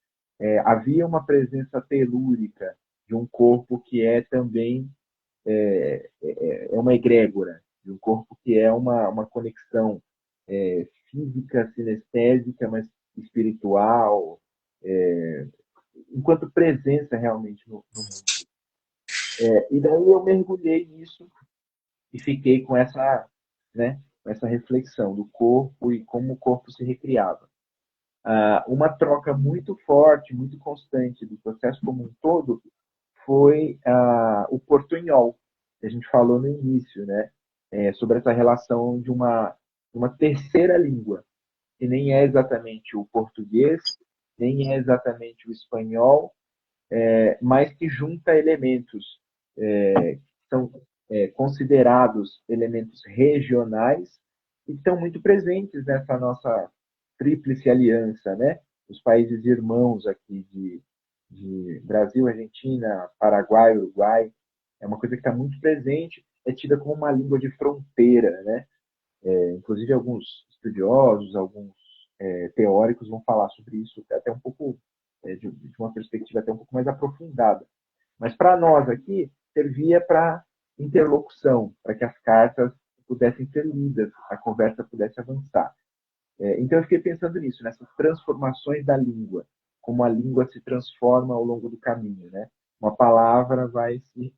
Havia uma presença telúrica de um corpo que é também uma egrégora, de um corpo que é uma conexão física, sinestésica, mas espiritual, enquanto presença realmente no mundo. E daí eu mergulhei nisso e fiquei com essa reflexão do corpo e como o corpo se recriava. Uma troca muito forte, muito constante do processo como um todo foi o portunhol, que a gente falou no início, né? Sobre essa relação de uma terceira língua, que nem é exatamente o português, nem é exatamente o espanhol, mas que junta elementos que são considerados elementos regionais e que estão muito presentes nessa nossa tríplice aliança, né? Os países irmãos aqui de Brasil, Argentina, Paraguai, Uruguai, é uma coisa que está muito presente, é tida como uma língua de fronteira, né? Inclusive alguns estudiosos, alguns teóricos vão falar sobre isso até um pouco de uma perspectiva até um pouco mais aprofundada. Mas para nós aqui servia para interlocução, para que as cartas pudessem ser lidas, a conversa pudesse avançar. Então eu fiquei pensando nisso, nessas transformações da língua, como a língua se transforma ao longo do caminho, né? Uma palavra vai se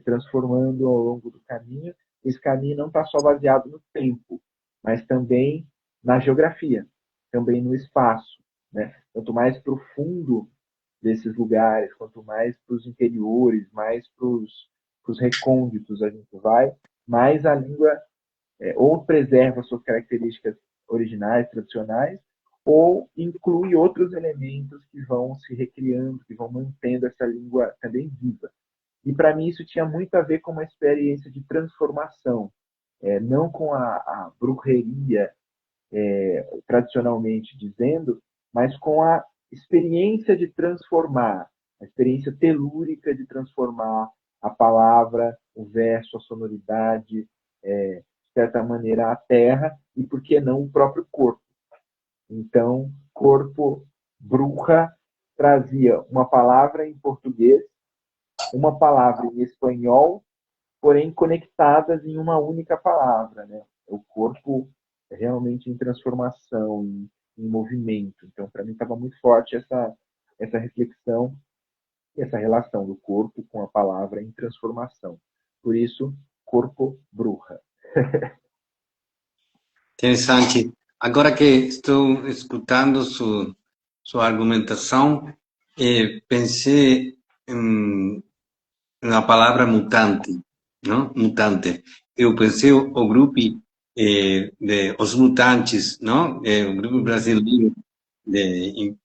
transformando ao longo do caminho. Esse caminho não está só baseado no tempo, mas também na geografia, também no espaço, né? Quanto mais profundo desses lugares, quanto mais para os interiores, mais para os recônditos a gente vai, mais a língua ou preserva suas características originais, tradicionais, ou inclui outros elementos que vão se recriando, que vão mantendo essa língua também viva. E para mim isso tinha muito a ver com uma experiência de transformação, não com a bruxeria, tradicionalmente dizendo, mas com a experiência de transformar, a experiência telúrica de transformar a palavra, o verso, a sonoridade, de certa maneira, a terra e, por que não, o próprio corpo. Então, corpo, bruxa, trazia uma palavra em português, uma palavra em espanhol, porém conectadas em uma única palavra, né? O corpo realmente em transformação, em movimento. Então, para mim, estava muito forte essa reflexão, essa relação do corpo com a palavra em transformação. Por isso, corpo bruxa. Interessante. Agora que estou escutando sua argumentação, pensei na palavra mutante, não? Mutante. Eu pensei o grupo de Os Mutantes, não? Um grupo brasileiro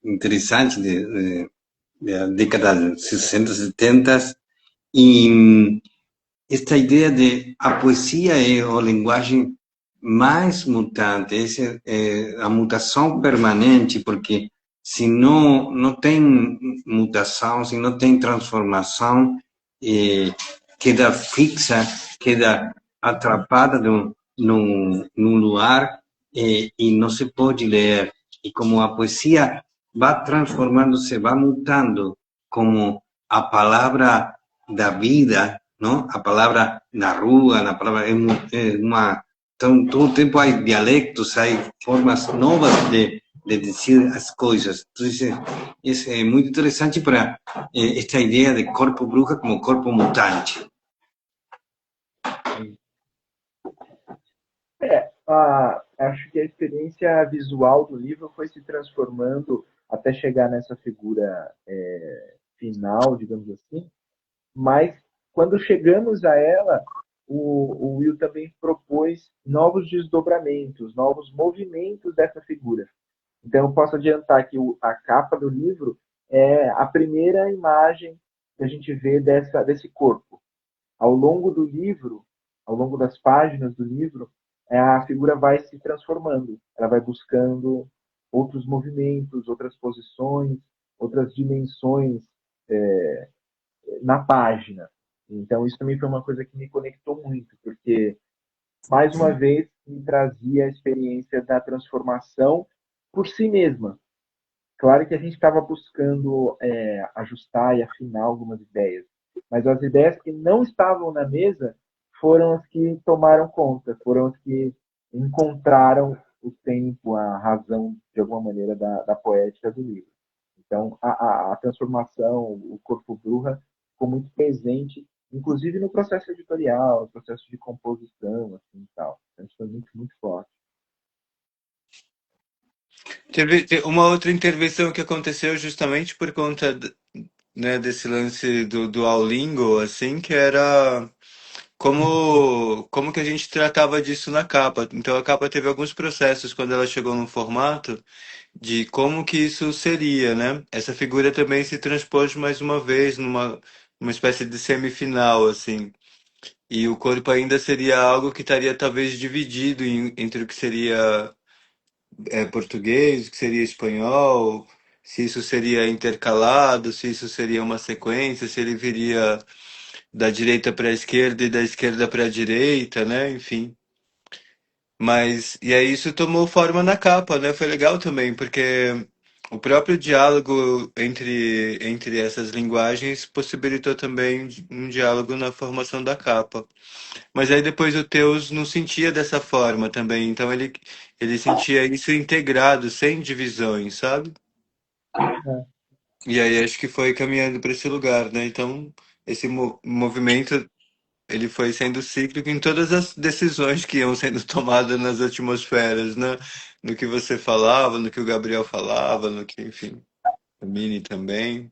interessante da década de 60, 70, e esta ideia de a poesia é a linguagem mais mutante, a mutação permanente, porque se não tem mutação, se não tem transformação, queda fixa, queda atrapada num lugar e não se pode ler. E como a poesia vai transformando-se, vai mutando, como a palavra da vida, não? A palavra na rua, a palavra então, todo o tempo há dialectos, há formas novas de dizer as coisas. Então, isso é muito interessante para esta ideia de corpo bruxa como corpo mutante. Acho que a experiência visual do livro foi se transformando até chegar nessa figura final, digamos assim, mas quando chegamos a ela, o Will também propôs novos desdobramentos, novos movimentos dessa figura. Então, eu posso adiantar que a capa do livro é a primeira imagem que a gente vê desse corpo. Ao longo do livro, ao longo das páginas do livro, a figura vai se transformando. Ela vai buscando outros movimentos, outras posições, outras dimensões na página. Então, isso também foi uma coisa que me conectou muito, porque, mais uma vez, me trazia a experiência da transformação por si mesma. Claro que a gente estava buscando ajustar e afinar algumas ideias, mas as ideias que não estavam na mesa foram as que tomaram conta, foram as que encontraram o tempo, a razão, de alguma maneira, da poética do livro. Então, a transformação, o corpo Bruja, ficou muito presente, inclusive no processo editorial, no processo de composição, assim, e tal. Então, isso foi muito, muito forte. Teve uma outra intervenção que aconteceu justamente por conta, né, desse lance do Duolingo, assim, que era como que a gente tratava disso na capa. Então a capa teve alguns processos quando ela chegou no formato de como que isso seria, né? Essa figura também se transpôs mais uma vez numa espécie de semifinal, assim. E o corpo ainda seria algo que estaria talvez dividido entre o que seria português, o que seria espanhol, se isso seria intercalado, se isso seria uma sequência, se ele viria da direita para a esquerda e da esquerda para a direita, né? Enfim. Mas, e aí isso tomou forma na capa, né? Foi legal também, porque o próprio diálogo entre essas linguagens possibilitou também um diálogo na formação da capa. Mas aí depois o Teus não sentia dessa forma também, então ele sentia isso integrado, sem divisões, sabe? E aí acho que foi caminhando para esse lugar, né? Então esse movimento ele foi sendo cíclico em todas as decisões que iam sendo tomadas nas atmosferas, né? No que você falava, no que o Gabriel falava, no que, enfim, a Mini também.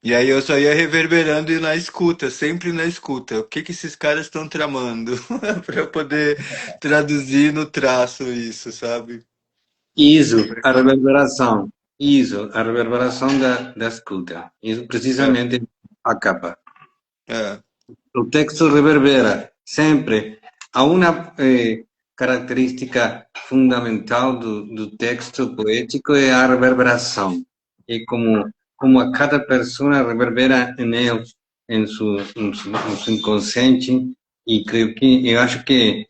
E aí eu só ia reverberando e na escuta, sempre na escuta. O que que esses caras estão tramando? Para eu poder traduzir no traço isso, sabe? Isso, a reverberação da escuta. Isso É, precisamente a capa. é, O texto reverbera sempre. Há uma característica fundamental do texto poético é a reverberação. É como a cada pessoa reverbera em ele, em su inconsciente, e creio que, eu acho que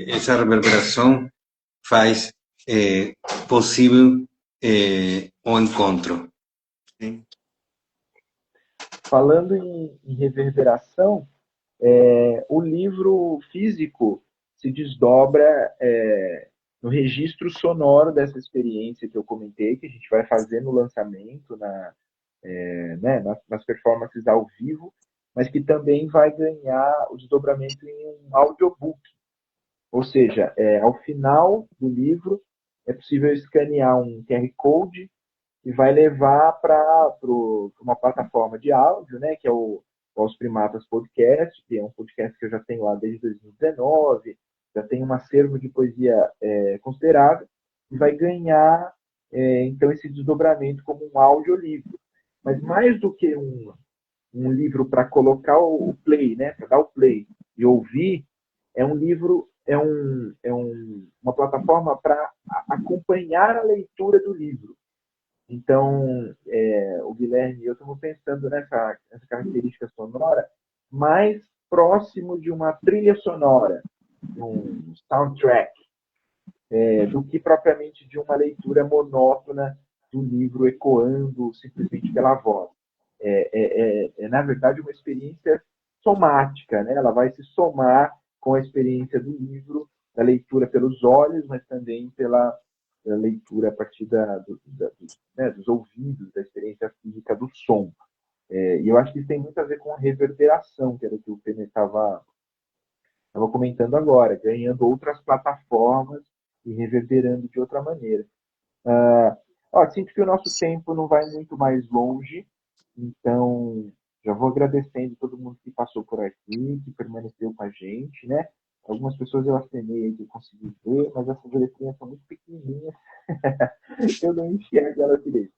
essa reverberação faz possível o encontro. sim. Falando em reverberação, o livro físico se desdobra no registro sonoro dessa experiência que eu comentei, que a gente vai fazer no lançamento, né, nas performances ao vivo, mas que também vai ganhar o desdobramento em um audiobook. Ou seja, ao final do livro é possível escanear um QR Code e vai levar para uma plataforma de áudio, né, que é o Aos Primatas Podcast, que é um podcast que eu já tenho lá desde 2019, já tem um acervo de poesia considerável, e vai ganhar, então, esse desdobramento como um audiolivro. Mas mais do que um livro para colocar o play, né, para dar o play e ouvir, é um livro, uma plataforma para acompanhar a leitura do livro. Então, o Guilherme e eu estamos pensando nessa característica sonora mais próximo de uma trilha sonora, um soundtrack, do que propriamente de uma leitura monótona do livro ecoando simplesmente pela voz. Na verdade, uma experiência somática, né? Ela vai se somar com a experiência do livro, da leitura pelos olhos, mas também pela leitura a partir dos ouvidos, da experiência física do som. E eu acho que isso tem muito a ver com a reverberação, que era o que o Pene estava comentando agora, ganhando outras plataformas e reverberando de outra maneira. Sinto que o nosso tempo não vai muito mais longe, então já vou agradecendo todo mundo que passou por aqui, que permaneceu com a gente, né? Algumas pessoas eu acenei aí que eu consegui ver, mas essas letrinhas são muito pequenininhas. Eu não enxergo elas direito.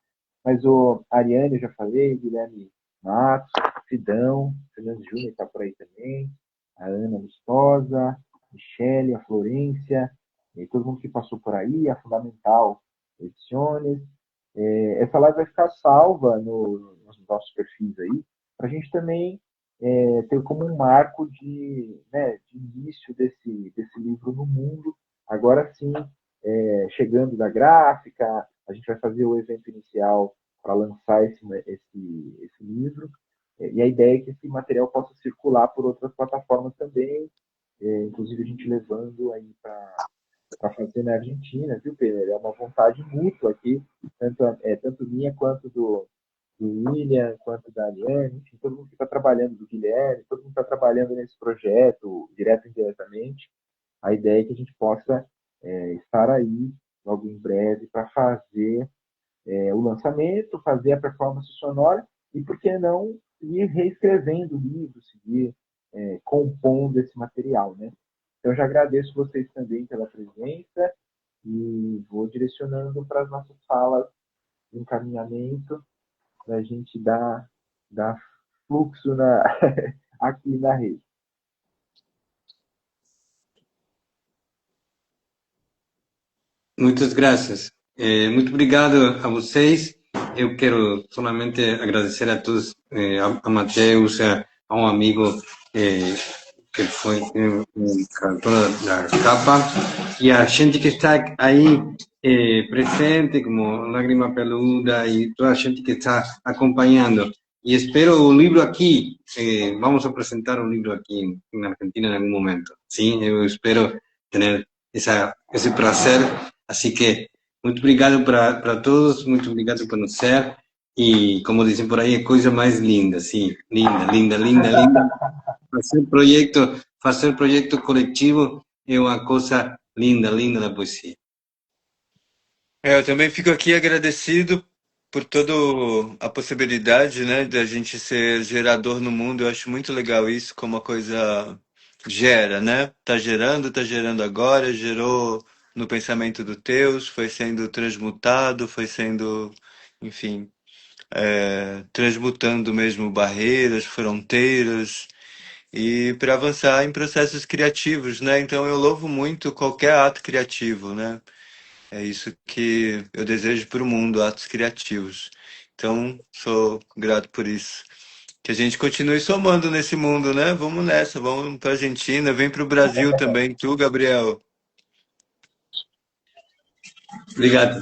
Mas o Ariane, eu já falei, Guilherme Matos, Sidão, Fernando Júnior está por aí também, a Ana Lustosa, Michele, a Florência, e todo mundo que passou por aí, a Fundamental Ediciones. Essa live vai ficar salva nos nossos perfis aí, para a gente também ter como um marco de início desse livro no mundo. Agora sim, chegando da gráfica, a gente vai fazer o evento inicial para lançar esse livro. E a ideia é que esse material possa circular por outras plataformas também, inclusive a gente levando aí para fazer na Argentina, viu, Pedro? É uma vontade mútua aqui, tanto minha quanto do William, quanto da Ariane, enfim, todo mundo que está trabalhando, do Guilherme, todo mundo está trabalhando nesse projeto, direto e indiretamente. A ideia é que a gente possa estar aí logo em breve para fazer o lançamento, fazer a performance sonora e, por que não, ir reescrevendo o livro, seguir compondo esse material, né? Então, eu já agradeço vocês também pela presença e vou direcionando para as nossas falas de encaminhamento para a gente dar fluxo aqui na rede. Muitas graças. Muito obrigado a vocês. Eu quero solamente agradecer a todos, a Mateus, a um amigo que foi o cantor da capa, e a gente que está aí presente, como Lágrima Peluda, e toda a gente que está acompanhando. E espero o livro aqui. Vamos apresentar o livro aqui na Argentina em algum momento. Sim, eu espero ter esse prazer. Assim que, muito obrigado para todos, muito obrigado por nos ser. E, como dizem por aí, é coisa mais linda, sim. Linda, linda, linda, linda. Fazer projeto coletivo é uma coisa linda, linda da poesia. Eu também fico aqui agradecido por toda a possibilidade, né, de a gente ser gerador no mundo. Eu acho muito legal isso, como a coisa gera, né? Tá gerando agora, gerou no pensamento do Teus, foi sendo transmutado, foi sendo, enfim, transmutando mesmo barreiras, fronteiras, e para avançar em processos criativos, né? Então eu louvo muito qualquer ato criativo, né? É isso que eu desejo para o mundo, atos criativos. Então, sou grato por isso. Que a gente continue somando nesse mundo, né? Vamos nessa, vamos para a Argentina, vem para o Brasil também, tu, Gabriel. Obrigado.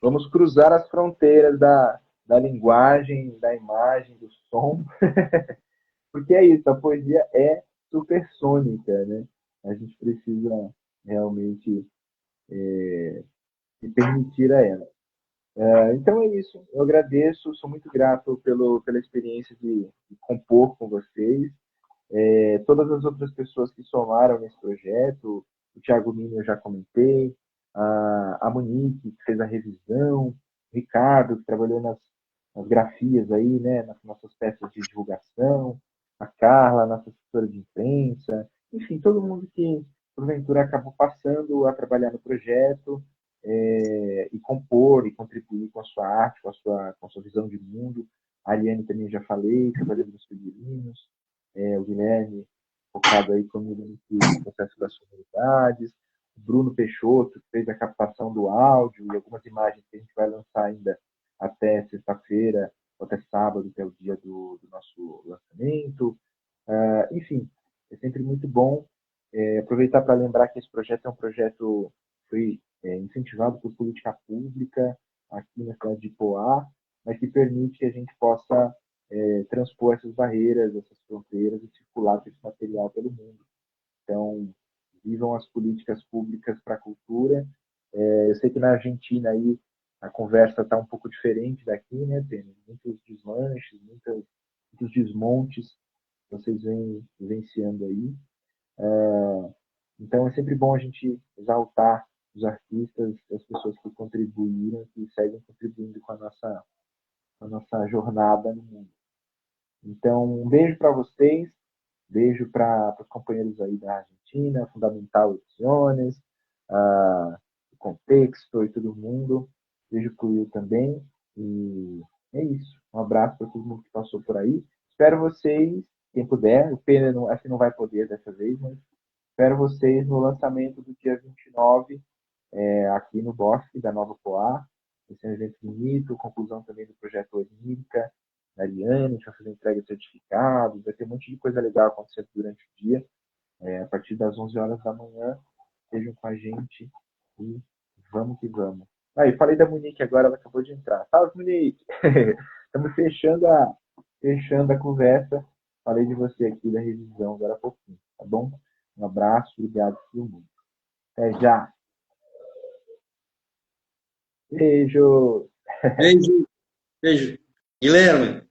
Vamos cruzar as fronteiras da linguagem, da imagem, do som, porque é isso, a poesia é supersônica, né? A gente precisa realmente se permitir a ela. Então é isso, eu agradeço, sou muito grato pela experiência de compor com vocês. Todas as outras pessoas que somaram nesse projeto, o Thiago Minho eu já comentei, a Monique, que fez a revisão, o Ricardo, que trabalhou nas grafias aí, né, nas nossas peças de divulgação, a Carla, nossa assessora de imprensa, enfim, todo mundo que, porventura, acabou passando a trabalhar no projeto e compor e contribuir com a sua arte, com a sua visão de mundo. A Ariane também já falei, trabalhando nos figurinos, o Guilherme focado aí comigo no processo das sonoridades, o Bruno Peixoto, que fez a captação do áudio e algumas imagens que a gente vai lançar ainda até sexta-feira, ou até sábado, que é o dia do nosso lançamento. Enfim, é sempre muito bom aproveitar para lembrar que esse projeto é um projeto que foi incentivado por política pública aqui na cidade de Poá, mas que permite que a gente possa transpor essas barreiras, essas fronteiras e circular com esse material pelo mundo. Então, vivam as políticas públicas para a cultura. Eu sei que na Argentina aí a conversa está um pouco diferente daqui, né? Tem muitos desmanches, muitos desmontes que vocês vêm vivenciando aí. Então, é sempre bom a gente exaltar os artistas, as pessoas que contribuíram, que seguem contribuindo com a nossa jornada no mundo. Então, um beijo para vocês Beijo para os companheiros aí da Argentina, Fundamental Ediciones, o Contexto e todo mundo. Beijo para o Will também. E é isso. Um abraço para todo mundo que passou por aí. Espero vocês, quem puder. O Pena acho que não vai poder dessa vez, mas espero vocês no lançamento do dia 29, aqui no Bosque da Nova Poá. Esse é um evento bonito, conclusão também do projeto Onírica, da Ariane, a gente vai fazer entrega de certificados, vai ter um monte de coisa legal acontecendo durante o dia. A partir das 11 horas da manhã, estejam com a gente e vamos que vamos. Aí, falei da Monique agora, ela acabou de entrar. Salve, Monique! Estamos fechando a conversa. Falei de você aqui da revisão agora há pouquinho, tá bom? Um abraço, obrigado a todo mundo. Até já! Beijo! Beijo, beijo. Guilherme,